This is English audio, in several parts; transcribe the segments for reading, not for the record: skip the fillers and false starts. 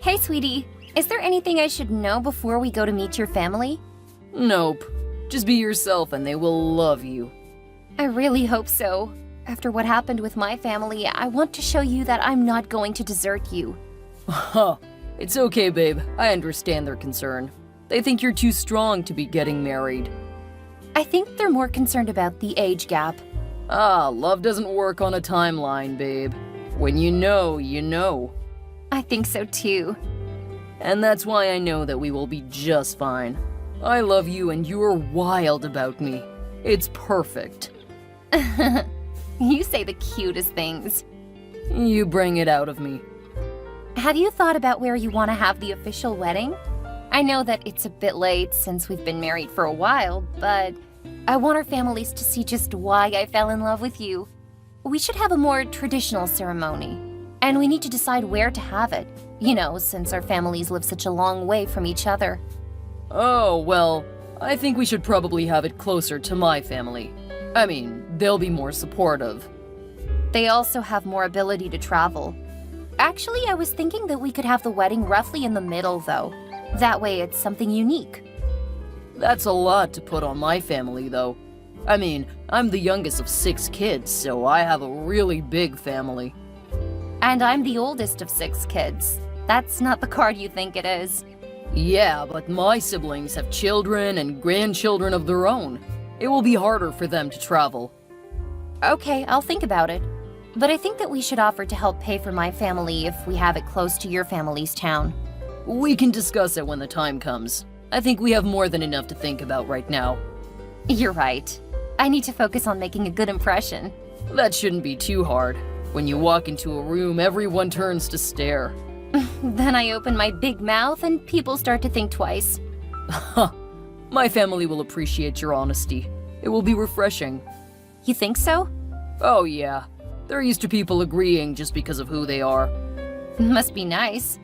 Hey, sweetie. Is there anything I should know before we go to meet your family? Nope. Just be yourself and they will love you. I really hope so. After what happened with my family, I want to show you that I'm not going to desert you. Huh. It's okay, babe. I understand their concern. They think you're too strong to be getting married. I think they're more concerned about the age gap. Love doesn't work on a timeline, babe. When you know, you know. I think so too. And that's why I know that we will be just fine. I love you and you're wild about me. It's perfect. You say the cutest things. You bring it out of me. Have you thought about where you want to have the official wedding? I know that it's a bit late since we've been married for a while, but I want our families to see just why I fell in love with you. We should have a more traditional ceremony, and we need to decide where to have it, since our families live such a long way from each other. Oh, well, I think we should probably have it closer to my family. I mean, they'll be more supportive. They also have more ability to travel. Actually, I was thinking that we could have the wedding roughly in the middle, though. That way it's something unique. That's a lot to put on my family, though. I mean, I'm the youngest of 6 kids, so I have a really big family. And I'm the oldest of 6 kids. That's not the card you think it is. Yeah, but my siblings have children and grandchildren of their own. It will be harder for them to travel. Okay, I'll think about it. But I think that we should offer to help pay for my family if we have it close to your family's town. We can discuss it when the time comes. I think we have more than enough to think about right now. You're right. I need to focus on making a good impression. That shouldn't be too hard. When you walk into a room, everyone turns to stare. Then I open my big mouth and people start to think twice. Huh. My family will appreciate your honesty. It will be refreshing. You think so? Oh yeah. They're used to people agreeing just because of who they are. Must be nice.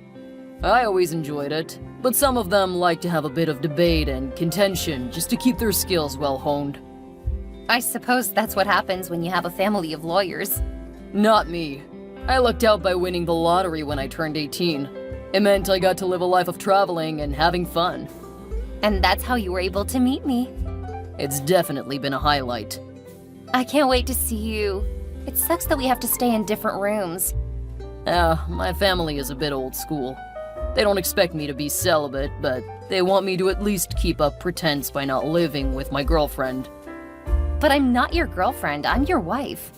I always enjoyed it, but some of them like to have a bit of debate and contention just to keep their skills well honed. I suppose that's what happens when you have a family of lawyers. Not me. I lucked out by winning the lottery when I turned 18. It meant I got to live a life of traveling and having fun. And that's how you were able to meet me. It's definitely been a highlight. I can't wait to see you. It sucks that we have to stay in different rooms. My family is a bit old school. They don't expect me to be celibate, but they want me to at least keep up pretense by not living with my girlfriend. But I'm not your girlfriend, I'm your wife.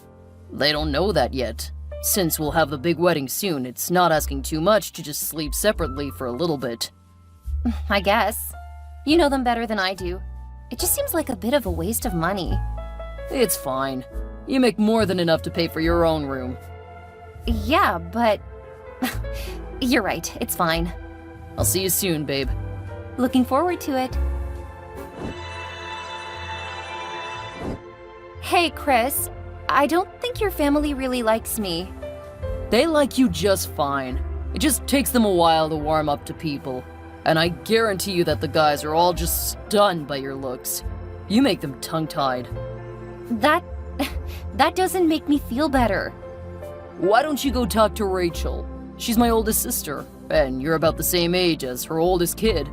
They don't know that yet. Since we'll have the big wedding soon, it's not asking too much to just sleep separately for a little bit. I guess. You know them better than I do. It just seems like a bit of a waste of money. It's fine. You make more than enough to pay for your own room. Yeah, but... You're right, it's fine. I'll see you soon, babe. Looking forward to it. Hey, Chris. I don't think your family really likes me. They like you just fine. It just takes them a while to warm up to people. And I guarantee you that the guys are all just stunned by your looks. You make them tongue-tied. That doesn't make me feel better. Why don't you go talk to Rachel? She's my oldest sister, and you're about the same age as her oldest kid.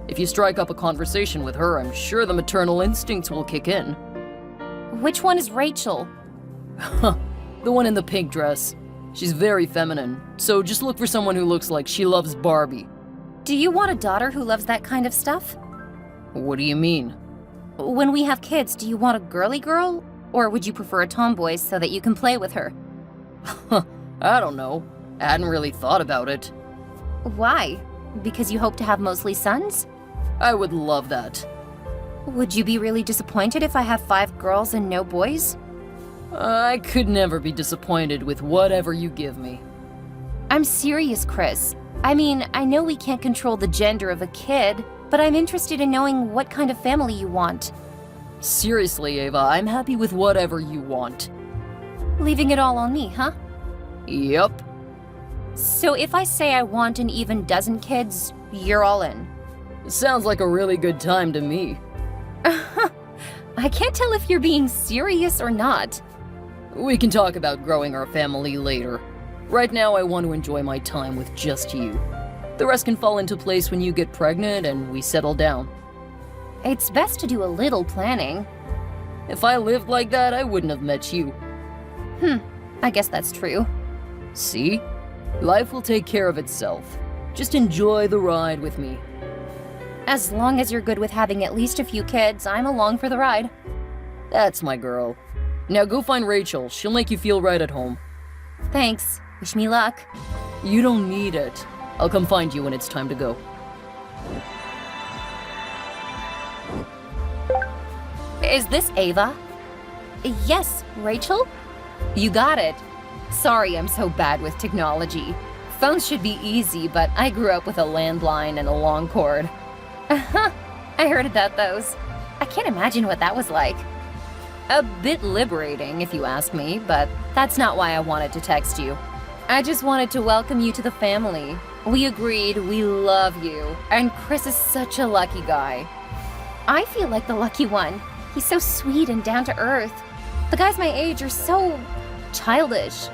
If you strike up a conversation with her, I'm sure the maternal instincts will kick in. Which one is Rachel? Huh, the one in the pink dress. She's very feminine, so just look for someone who looks like she loves Barbie. Do you want a daughter who loves that kind of stuff? What do you mean? When we have kids, do you want a girly girl? Or would you prefer a tomboy so that you can play with her? I don't know. I hadn't really thought about it. Why? Because you hope to have mostly sons? I would love that. Would you be really disappointed if I have 5 girls and no boys? I could never be disappointed with whatever you give me. I'm serious, Chris. I mean, I know we can't control the gender of a kid, but I'm interested in knowing what kind of family you want. Seriously, Ava, I'm happy with whatever you want. Leaving it all on me, huh? Yep. So if I say I want an even dozen kids, you're all in? Sounds like a really good time to me. I can't tell if you're being serious or not. We can talk about growing our family later. Right now, I want to enjoy my time with just you. The rest can fall into place when you get pregnant and we settle down. It's best to do a little planning. If I lived like that, I wouldn't have met you. I guess that's true. See? Life will take care of itself. Just enjoy the ride with me. As long as you're good with having at least a few kids, I'm along for the ride. That's my girl. Now go find Rachel. She'll make you feel right at home. Thanks. Wish me luck. You don't need it. I'll come find you when it's time to go. Is this Ava? Yes, Rachel? You got it. Sorry I'm so bad with technology. Phones should be easy, but I grew up with a landline and a long cord. I heard about those. I can't imagine what that was like. A bit liberating, if you ask me, but that's not why I wanted to text you. I just wanted to welcome you to the family. We agreed we love you, and Chris is such a lucky guy. I feel like the lucky one. He's so sweet and down to earth. The guys my age are so childish.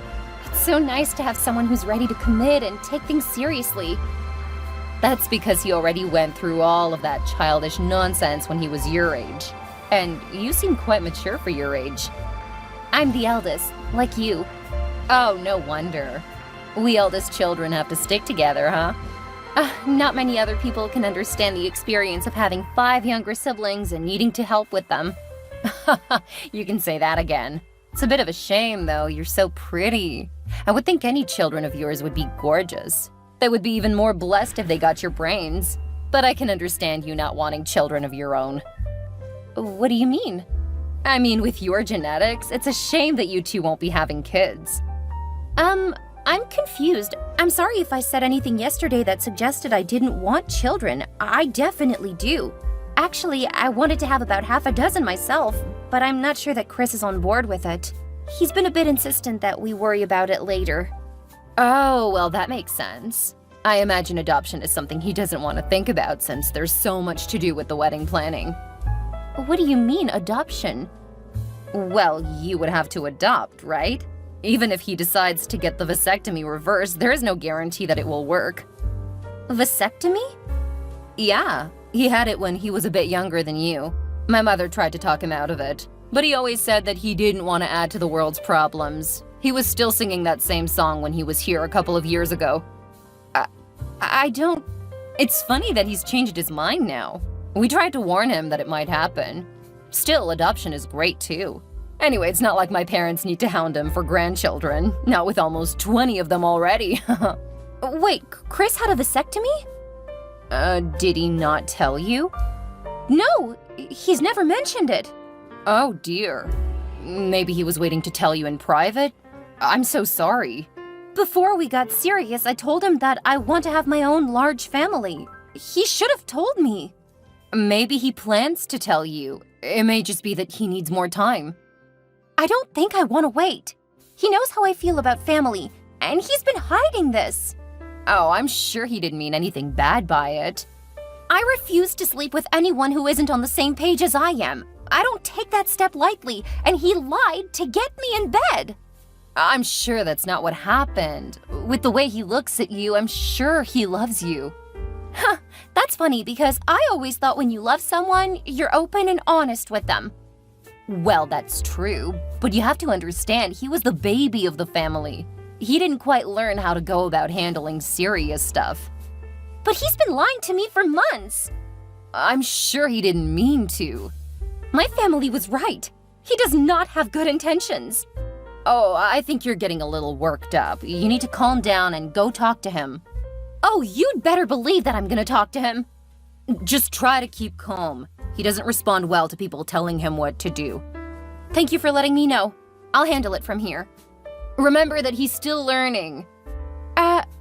It's so nice to have someone who's ready to commit and take things seriously. That's because he already went through all of that childish nonsense when he was your age. And you seem quite mature for your age. I'm the eldest, like you. Oh, no wonder. We eldest children have to stick together, huh? Not many other people can understand the experience of having 5 younger siblings and needing to help with them. You can say that again. It's a bit of a shame, though. You're so pretty. I would think any children of yours would be gorgeous. They would be even more blessed if they got your brains. But I can understand you not wanting children of your own. What do you mean? I mean, with your genetics, it's a shame that you two won't be having kids. I'm confused. I'm sorry if I said anything yesterday that suggested I didn't want children. I definitely do. Actually, I wanted to have about half a dozen myself, but I'm not sure that Chris is on board with it. He's been a bit insistent that we worry about it later. Oh, well, that makes sense. I imagine adoption is something he doesn't want to think about since there's so much to do with the wedding planning. What do you mean, adoption? Well, you would have to adopt, right? Even if he decides to get the vasectomy reversed, there is no guarantee that it will work. Vasectomy? Yeah, he had it when he was a bit younger than you. My mother tried to talk him out of it, but he always said that he didn't want to add to the world's problems. He was still singing that same song when he was here a couple of years ago. I don't... It's funny that he's changed his mind now. We tried to warn him that it might happen. Still, adoption is great too. Anyway, it's not like my parents need to hound him for grandchildren, not with almost 20 of them already. Wait, Chris had a vasectomy? Did he not tell you? No, he's never mentioned it. Oh dear. Maybe he was waiting to tell you in private? I'm so sorry. Before we got serious, I told him that I want to have my own large family. He should have told me. Maybe he plans to tell you. It may just be that he needs more time. I don't think I want to wait. He knows how I feel about family, and he's been hiding this. Oh, I'm sure he didn't mean anything bad by it. I refuse to sleep with anyone who isn't on the same page as I am. I don't take that step lightly, and he lied to get me in bed. I'm sure that's not what happened. With the way he looks at you, I'm sure he loves you. Huh, that's funny because I always thought when you love someone, you're open and honest with them. Well, that's true, but you have to understand he was the baby of the family. He didn't quite learn how to go about handling serious stuff. But he's been lying to me for months. I'm sure he didn't mean to. My family was right. He does not have good intentions. Oh, I think you're getting a little worked up. You need to calm down and go talk to him. Oh, you'd better believe that I'm gonna talk to him. Just try to keep calm. He doesn't respond well to people telling him what to do. Thank you for letting me know. I'll handle it from here. Remember that he's still learning.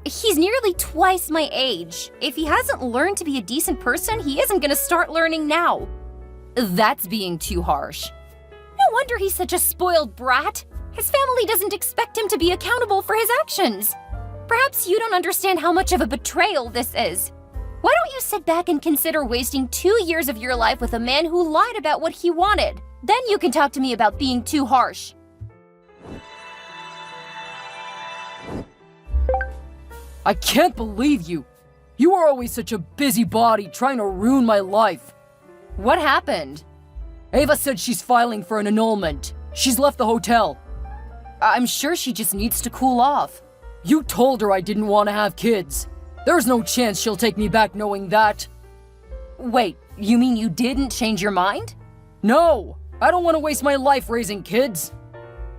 He's nearly twice my age. If he hasn't learned to be a decent person, he isn't gonna start learning now. That's being too harsh. No wonder he's such a spoiled brat. His family doesn't expect him to be accountable for his actions. Perhaps you don't understand how much of a betrayal this is. Why don't you sit back and consider wasting 2 years of your life with a man who lied about what he wanted? Then you can talk to me about being too harsh. I can't believe you. You were always such a busybody trying to ruin my life. What happened? Ava said she's filing for an annulment. She's left the hotel. I'm sure she just needs to cool off. You told her I didn't want to have kids. There's no chance she'll take me back knowing that. Wait, you mean you didn't change your mind? No, I don't want to waste my life raising kids.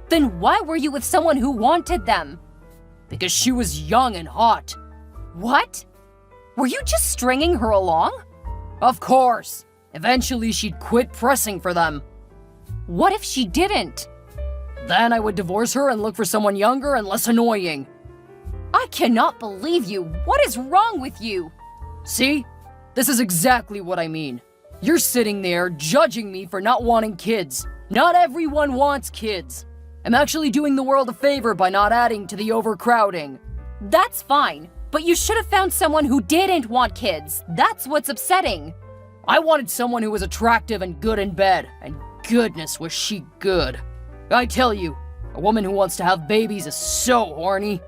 Then why were you with someone who wanted them? Because she was young and hot. What? Were you just stringing her along? Of course. Eventually she'd quit pressing for them. What if she didn't? Then I would divorce her and look for someone younger and less annoying. I cannot believe you. What is wrong with you? See? This is exactly what I mean. You're sitting there judging me for not wanting kids. Not everyone wants kids. I'm actually doing the world a favor by not adding to the overcrowding. That's fine, but you should have found someone who didn't want kids. That's what's upsetting. I wanted someone who was attractive and good in bed, and goodness was she good. I tell you, a woman who wants to have babies is so horny.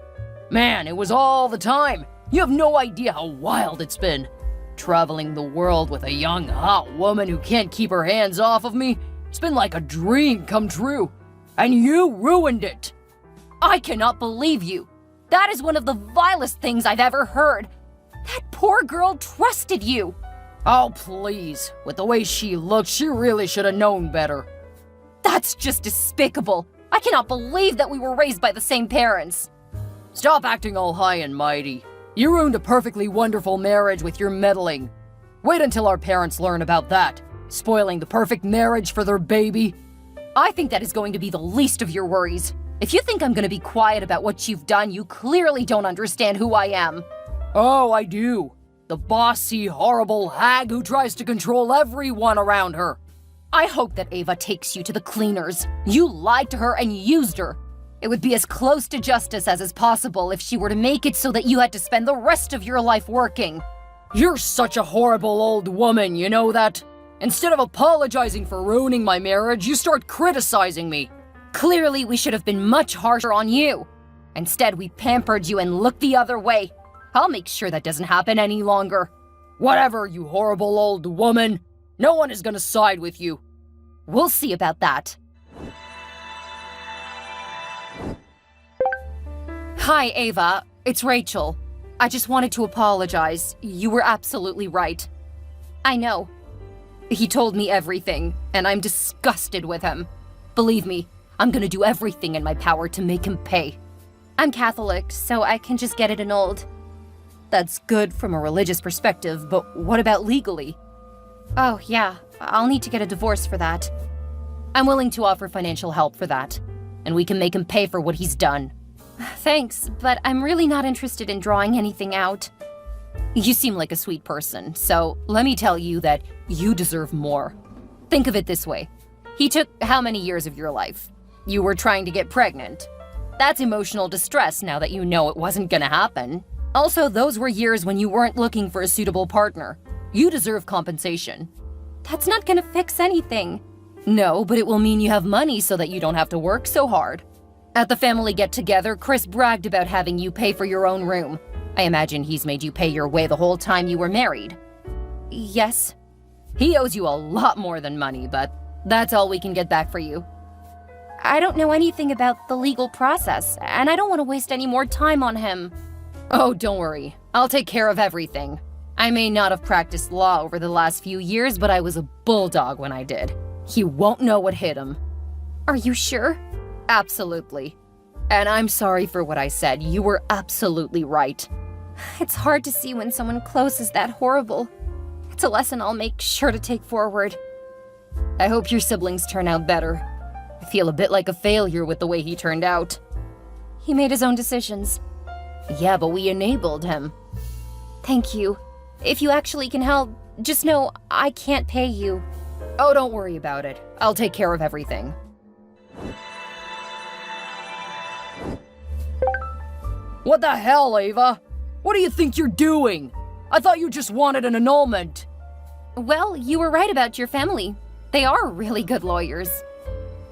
Man, it was all the time. You have no idea how wild it's been. Traveling the world with a young, hot woman who can't keep her hands off of me, it's been like a dream come true. And you ruined it. I cannot believe you. That is one of the vilest things I've ever heard. That poor girl trusted you. Oh, please. With the way she looked, she really should have known better. That's just despicable. I cannot believe that we were raised by the same parents. Stop acting all high and mighty. You ruined a perfectly wonderful marriage with your meddling. Wait until our parents learn about that. Spoiling the perfect marriage for their baby. I think that is going to be the least of your worries. If you think I'm going to be quiet about what you've done, you clearly don't understand who I am. Oh, I do. The bossy, horrible hag who tries to control everyone around her. I hope that Ava takes you to the cleaners. You lied to her and used her. It would be as close to justice as is possible if she were to make it so that you had to spend the rest of your life working. You're such a horrible old woman, you know that? Instead of apologizing for ruining my marriage, you start criticizing me. Clearly, we should have been much harsher on you. Instead, we pampered you and looked the other way. I'll make sure that doesn't happen any longer. Whatever, you horrible old woman. No one is gonna side with you. We'll see about that. Hi, Ava. It's Rachel. I just wanted to apologize. You were absolutely right. I know. He told me everything, and I'm disgusted with him. Believe me, I'm gonna do everything in my power to make him pay. I'm Catholic, so I can just get it annulled. That's good from a religious perspective, but what about legally? Oh, yeah, I'll need to get a divorce for that. I'm willing to offer financial help for that, and we can make him pay for what he's done. Thanks, but I'm really not interested in drawing anything out. You seem like a sweet person, so let me tell you that you deserve more. Think of it this way. He took how many years of your life? You were trying to get pregnant. That's emotional distress now that you know it wasn't gonna happen. Also, those were years when you weren't looking for a suitable partner. You deserve compensation. That's not gonna fix anything. No, but it will mean you have money so that you don't have to work so hard. At the family get-together, Chris bragged about having you pay for your own room. I imagine he's made you pay your way the whole time you were married. Yes. He owes you a lot more than money, but that's all we can get back for you. I don't know anything about the legal process, and I don't want to waste any more time on him. Oh, don't worry. I'll take care of everything. I may not have practiced law over the last few years, but I was a bulldog when I did. He won't know what hit him. Are you sure? Absolutely. And I'm sorry for what I said. You were absolutely right. It's hard to see when someone close is that horrible. It's a lesson I'll make sure to take forward. I hope your siblings turn out better. I feel a bit like a failure with the way he turned out. He made his own decisions. Yeah, but we enabled him. Thank you. If you actually can help, just know I can't pay you. Oh, don't worry about it. I'll take care of everything. What the hell, Ava? What do you think you're doing? I thought you just wanted an annulment. Well, you were right about your family. They are really good lawyers.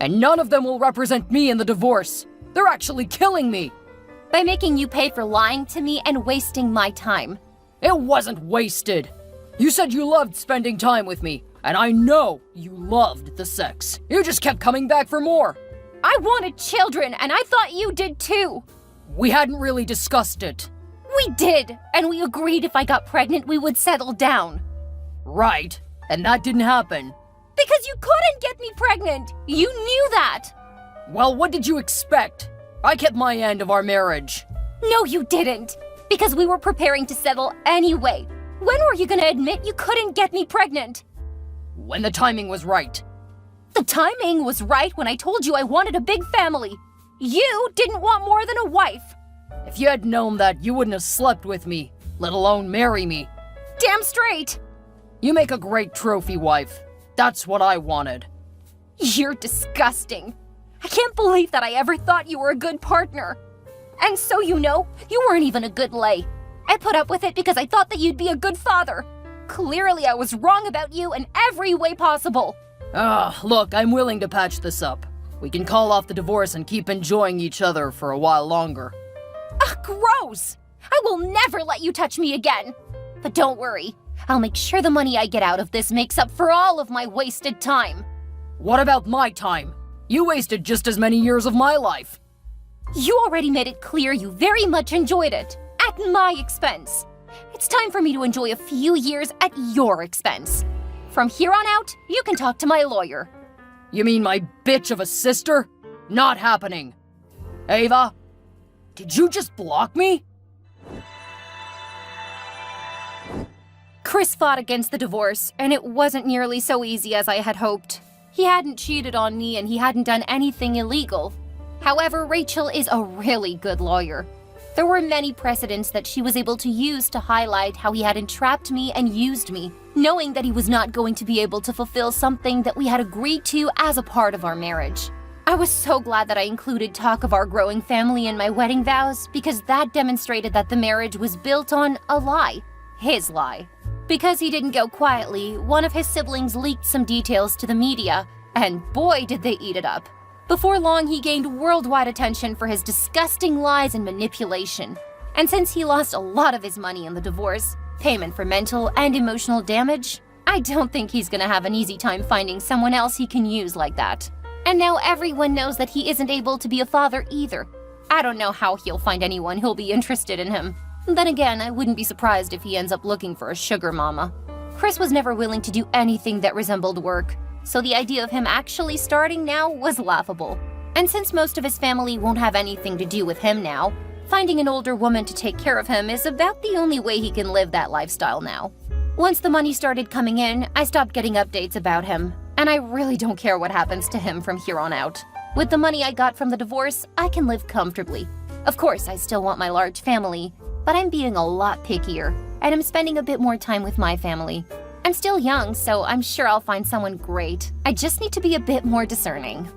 And none of them will represent me in the divorce. They're actually killing me. By making you pay for lying to me and wasting my time. It wasn't wasted. You said you loved spending time with me, and I know you loved the sex. You just kept coming back for more. I wanted children, and I thought you did too. We hadn't really discussed it. We did, and we agreed if I got pregnant, we would settle down. Right, and that didn't happen. Because you couldn't get me pregnant. You knew that. Well, what did you expect? I kept my end of our marriage. No, you didn't. Because we were preparing to settle anyway. When were you gonna admit you couldn't get me pregnant? When the timing was right. The timing was right when I told you I wanted a big family. You didn't want more than a wife. If you had known that, you wouldn't have slept with me, let alone marry me. Damn straight. You make a great trophy wife. That's what I wanted. You're disgusting. I can't believe that I ever thought you were a good partner. And so you know, you weren't even a good lay. I put up with it because I thought that you'd be a good father. Clearly I was wrong about you in every way possible. Look, I'm willing to patch this up. We can call off the divorce and keep enjoying each other for a while longer. Ugh, gross! I will never let you touch me again. But don't worry, I'll make sure the money I get out of this makes up for all of my wasted time. What about my time? You wasted just as many years of my life. You already made it clear you very much enjoyed it, at my expense. It's time for me to enjoy a few years at your expense. From here on out, you can talk to my lawyer. You mean my bitch of a sister? Not happening. Ava, did you just block me? Chris fought against the divorce, and it wasn't nearly so easy as I had hoped. He hadn't cheated on me and he hadn't done anything illegal. However, Rachel is a really good lawyer. There were many precedents that she was able to use to highlight how he had entrapped me and used me, knowing that he was not going to be able to fulfill something that we had agreed to as a part of our marriage. I was so glad that I included talk of our growing family in my wedding vows because that demonstrated that the marriage was built on a lie. His lie. Because he didn't go quietly, one of his siblings leaked some details to the media, and boy did they eat it up. Before long, he gained worldwide attention for his disgusting lies and manipulation. And since he lost a lot of his money in the divorce, payment for mental and emotional damage, I don't think he's gonna have an easy time finding someone else he can use like that. And now everyone knows that he isn't able to be a father either. I don't know how he'll find anyone who'll be interested in him. Then again, I wouldn't be surprised if he ends up looking for a sugar mama. Chris was never willing to do anything that resembled work, so the idea of him actually starting now was laughable. And since most of his family won't have anything to do with him now, finding an older woman to take care of him is about the only way he can live that lifestyle now. Once the money started coming in, I stopped getting updates about him, and I really don't care what happens to him from here on out. With the money I got from the divorce, I can live comfortably. Of course, I still want my large family, but I'm being a lot pickier, and I'm spending a bit more time with my family. I'm still young, so I'm sure I'll find someone great. I just need to be a bit more discerning.